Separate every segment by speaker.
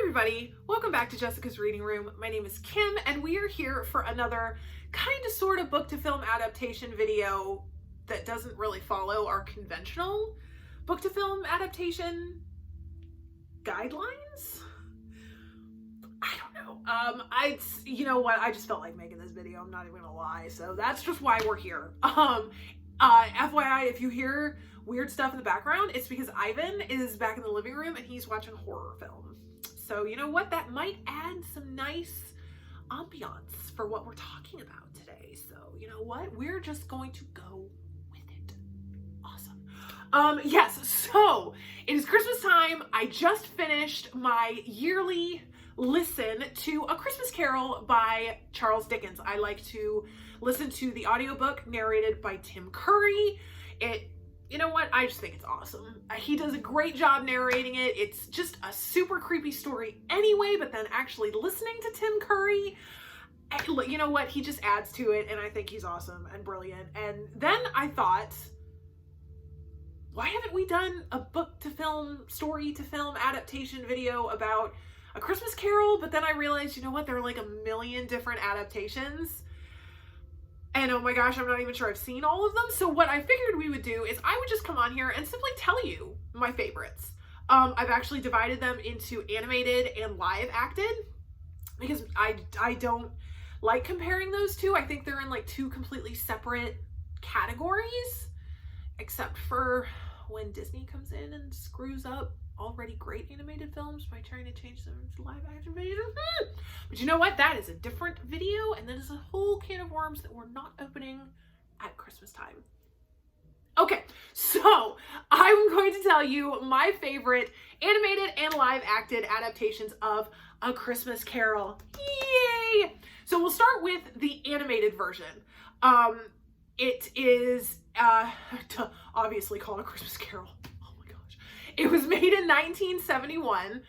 Speaker 1: everybody, welcome back to Jessica's Reading Room. My name is Kim and we are here for another kind of sort of book to film adaptation video that doesn't really follow our conventional book to film adaptation guidelines. I don't know. You know what? I just felt like making this video. I'm not even gonna lie. So that's just why we're here. FYI, if you hear weird stuff in the background, it's because Ivan is back in the living room and he's watching horror film. So you know what? That might add some nice ambiance for what we're talking about today. So you know what? We're just going to go with it. Awesome. Yes, so it is Christmas time. I just finished my yearly listen to A Christmas Carol by Charles Dickens. I like to listen to the audiobook narrated by Tim Curry. You know what? I just think it's awesome. He does a great job narrating it. It's just a super creepy story anyway, but then actually listening to Tim Curry, you know what? He just adds to it, and I think he's awesome and brilliant. And then I thought, why haven't we done a book to film, story to film adaptation video about A Christmas Carol? But then I realized, you know what? There are like a million different adaptations. And oh my gosh, I'm not even sure I've seen all of them. So what I figured we would do is I would just come on here and simply tell you my favorites. I've actually divided them into animated and live acted because I don't like comparing those two. I think they're in like two completely separate categories, except for when Disney comes in and screws up already great animated films by trying to change them to live action videos. But you know what? That is a different video, and that is a whole can of worms that we're not opening at Christmas time. Okay, so I'm going to tell you my favorite animated and live acted adaptations of A Christmas Carol. Yay! So we'll start with the animated version. It is obviously called A Christmas Carol. It was made in 1971.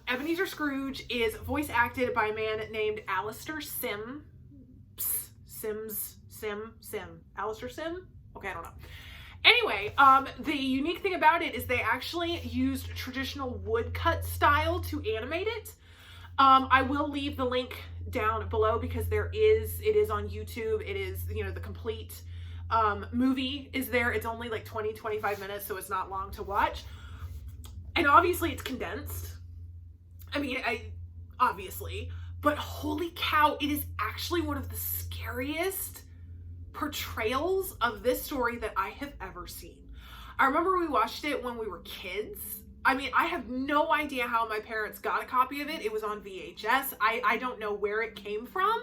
Speaker 1: Ebenezer Scrooge is voice acted by a man named Alistair Sim. Alistair Sim? Okay, I don't know. Anyway, the unique thing about it is they actually used traditional woodcut style to animate it. I will leave the link down below because it is on YouTube. It is, you know, the complete movie is there. It's only like 20-25 minutes, so it's not long to watch. And obviously it's condensed. I mean, obviously, but holy cow, it is actually one of the scariest portrayals of this story that I have ever seen. I remember we watched it when we were kids. I mean, I have no idea how my parents got a copy of it. It was on VHS. I don't know where it came from.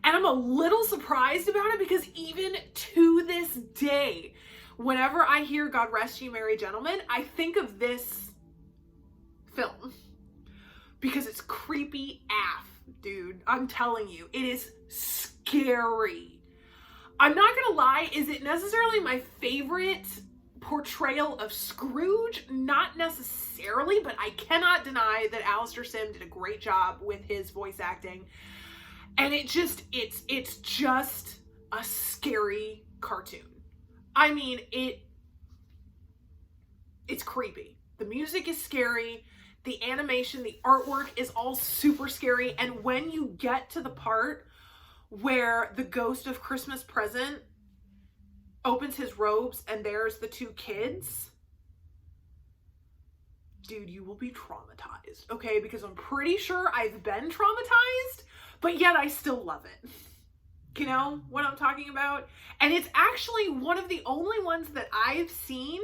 Speaker 1: And I'm a little surprised about it because even to this day, whenever I hear God Rest Ye Merry Gentlemen, I think of this film because it's creepy AF, dude. I'm telling you, it is scary. I'm not gonna lie, is it necessarily my favorite portrayal of Scrooge? Not necessarily, but I cannot deny that Alistair Sim did a great job with his voice acting. And it's just a scary cartoon. I mean, it's creepy. The music is scary. The animation, the artwork is all super scary. And when you get to the part where the ghost of Christmas Present opens his robes and there's the two kids, dude, you will be traumatized, okay? Because I'm pretty sure I've been traumatized, but yet I still love it. You know what I'm talking about? And it's actually one of the only ones that I've seen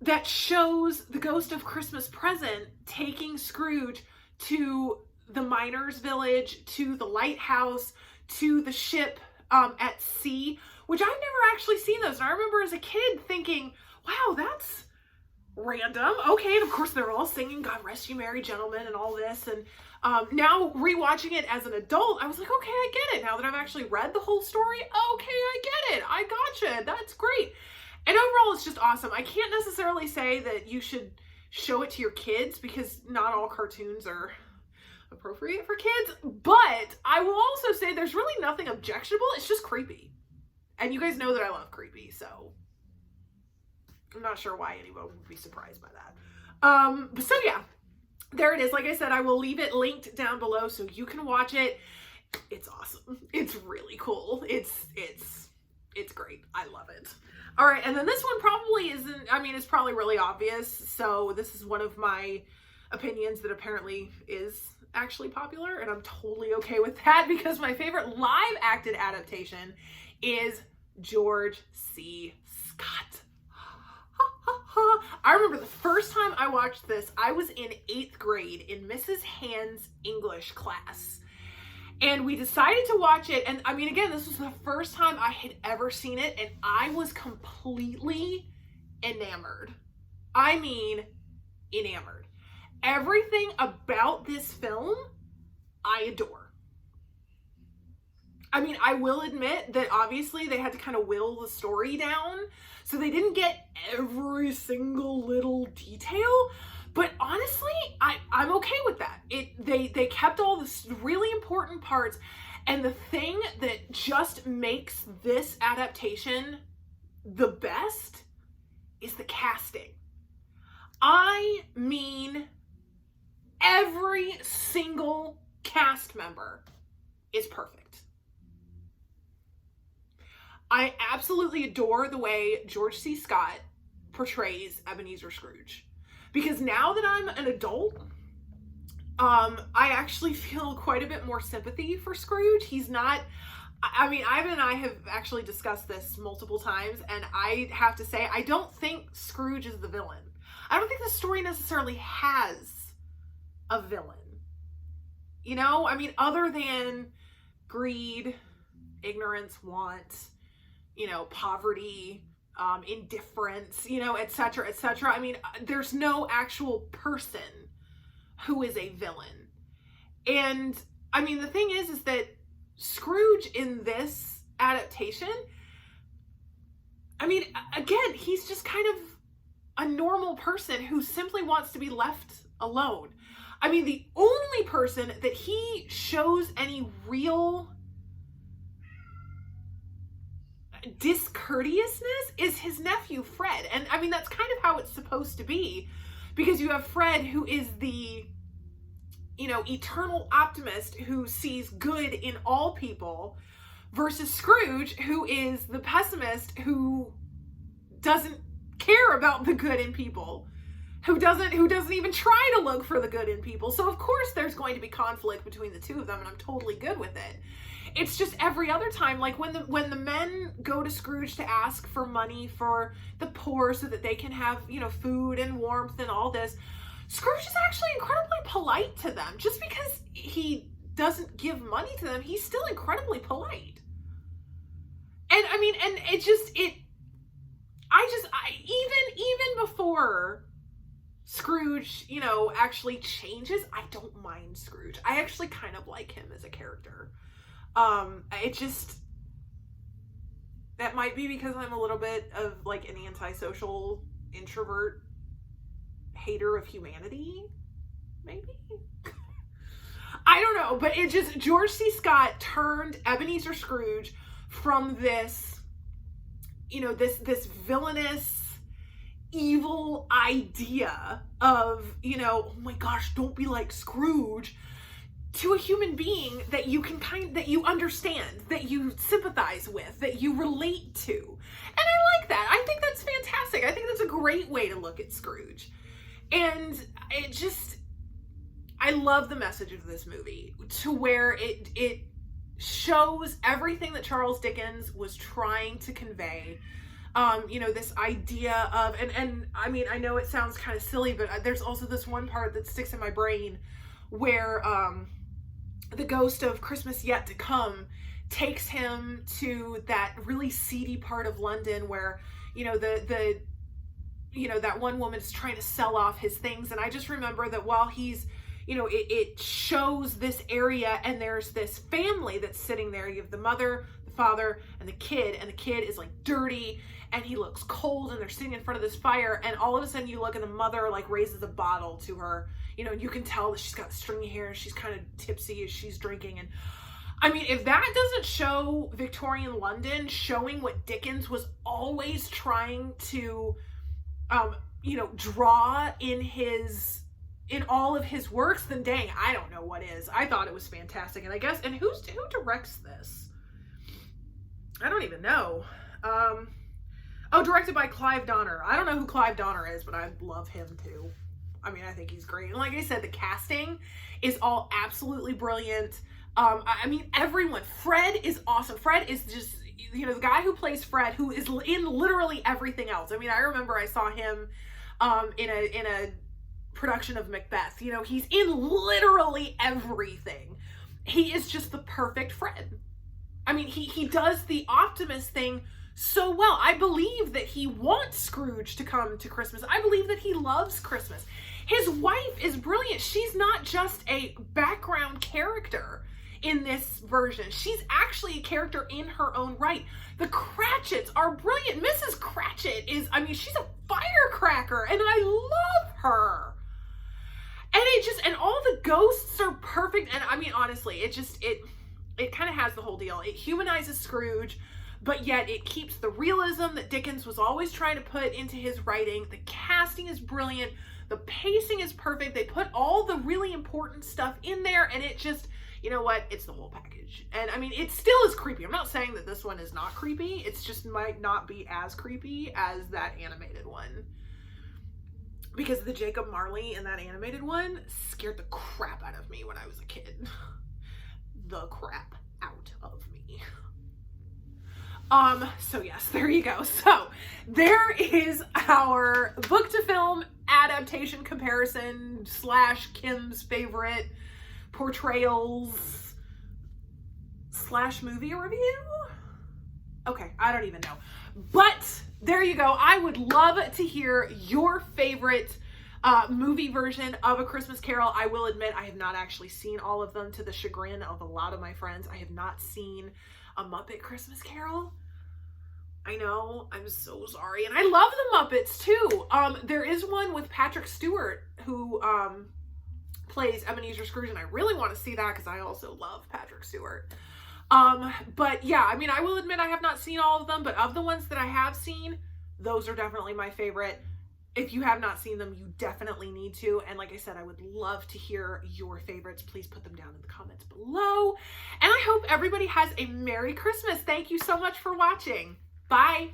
Speaker 1: that shows the ghost of Christmas Present taking Scrooge to the miners' village, to the lighthouse, to the ship at sea, which I've never actually seen those. And I remember as a kid thinking, wow, that's random. Okay, and of course they're all singing God Rest You Merry Gentlemen and all this. And now rewatching it as an adult, I was like, okay, I get it. Now that I've actually read the whole story, okay, I get it. I gotcha. That's great. And overall, it's just awesome. I can't necessarily say that you should show it to your kids because not all cartoons are appropriate for kids, but I will also say there's really nothing objectionable. It's just creepy. And you guys know that I love creepy, so I'm not sure why anyone would be surprised by that. So yeah, there it is. Like I said, I will leave it linked down below so you can watch it. It's awesome. It's really cool. It's great. I love it. All right, and then this one probably isn't, I mean, it's probably really obvious. So this is one of my opinions that apparently is actually popular, and I'm totally okay with that because my favorite live acted adaptation is George C. Scott. I remember the first time I watched this, I was in 8th grade in Mrs. Hand's English class. And we decided to watch it. And I mean, again, this was the first time I had ever seen it. And I was completely enamored. I mean, enamored. Everything about this film, I adore. I mean, I will admit that obviously they had to kind of will the story down. So they didn't get every single little detail. But honestly, I'm okay with that. They kept all the really important parts. And the thing that just makes this adaptation the best is the casting. I mean, every single cast member is perfect. I absolutely adore the way George C. Scott portrays Ebenezer Scrooge. Because now that I'm an adult, I actually feel quite a bit more sympathy for Scrooge. He's not, I mean, Ivan and I have actually discussed this multiple times, and I have to say, I don't think Scrooge is the villain. I don't think the story necessarily has a villain. You know, I mean, other than greed, ignorance, want, you know, poverty, indifference, you know, et cetera, et cetera. I mean, there's no actual person who is a villain. And I mean, the thing is that Scrooge in this adaptation, I mean, again, he's just kind of a normal person who simply wants to be left alone. I mean, the only person that he shows any real discourteousness is his nephew Fred. And I mean, that's kind of how it's supposed to be, because you have Fred, who is the, you know, eternal optimist who sees good in all people, versus Scrooge, who is the pessimist who doesn't care about the good in people, who doesn't even try to look for the good in people. So of course there's going to be conflict between the two of them, and I'm totally good with it. It's just every other time, like when the men go to Scrooge to ask for money for the poor so that they can have, you know, food and warmth and all this, Scrooge is actually incredibly polite to them. Just because he doesn't give money to them, he's still incredibly polite. And I mean, and even before Scrooge, you know, actually changes, I don't mind Scrooge. I actually kind of like him as a character. It just, that might be because I'm a little bit of like an antisocial introvert hater of humanity, maybe. I don't know, but it just, George C. Scott turned Ebenezer Scrooge from this, you know, this villainous, evil idea of, you know, oh my gosh, don't be like Scrooge, to a human being that you can that you understand, that you sympathize with, that you relate to. And I like that. I think that's fantastic. I think that's a great way to look at Scrooge. And it just, I love the message of this movie, to where it shows everything that Charles Dickens was trying to convey. You know, this idea of, and I mean, I know it sounds kind of silly, but there's also this one part that sticks in my brain where the ghost of Christmas Yet to Come takes him to that really seedy part of London where, you know, the you know, that one woman is trying to sell off his things. And I just remember that while he's, you know, it shows this area, and there's this family that's sitting there. You have the mother, the father, and the kid is like dirty, and he looks cold, and they're sitting in front of this fire, and all of a sudden you look, and the mother like raises a bottle to her, you know, and you can tell that she's got stringy hair, and she's kind of tipsy as she's drinking. And I mean, if that doesn't show Victorian London, showing what Dickens was always trying to, you know, draw in his in all of his works, then dang, I don't know what is. I thought it was fantastic. And I guess, and who directs this? I don't even know. Oh, directed by Clive Donner. I don't know who Clive Donner is, but I love him too. I mean, I think he's great. And like I said, the casting is all absolutely brilliant. I mean, everyone. Fred is awesome. Fred is just, you know, the guy who plays Fred, who is in literally everything else. I mean, I remember I saw him in a production of Macbeth. You know, he's in literally everything. He is just the perfect Fred. I mean, he does the optimist thing so well. I believe that he wants Scrooge to come to Christmas. I believe that he loves Christmas. His wife is brilliant. She's not just a background character in this version. She's actually a character in her own right. The Cratchits are brilliant. Mrs. Cratchit is, I mean, she's a firecracker, and I love her. And and all the ghosts are perfect. And I mean, honestly, it kind of has the whole deal. It humanizes Scrooge, but yet it keeps the realism that Dickens was always trying to put into his writing. The casting is brilliant. The pacing is perfect. They put all the really important stuff in there, and it just, you know what? It's the whole package. And I mean, it still is creepy. I'm not saying that this one is not creepy. It's just might not be as creepy as that animated one. Because the Jacob Marley in that animated one scared the crap out of me when I was a kid. The crap out of me. So yes, there you go. So there is our book to film adaptation comparison / Kim's favorite portrayals / movie review. Okay, I don't even know. But there you go. I would love to hear your favorite movie version of A Christmas Carol. I will admit I have not actually seen all of them, to the chagrin of a lot of my friends. I have not seen A Muppet Christmas Carol. I know, I'm so sorry. And I love the Muppets too. There is one with Patrick Stewart who plays Ebenezer Scrooge, and I really want to see that because I also love Patrick Stewart. But yeah, I mean, I will admit I have not seen all of them, but of the ones that I have seen, those are definitely my favorite. If you have not seen them, you definitely need to. And like I said, I would love to hear your favorites. Please put them down in the comments below. And I hope everybody has a Merry Christmas. Thank you so much for watching. Bye.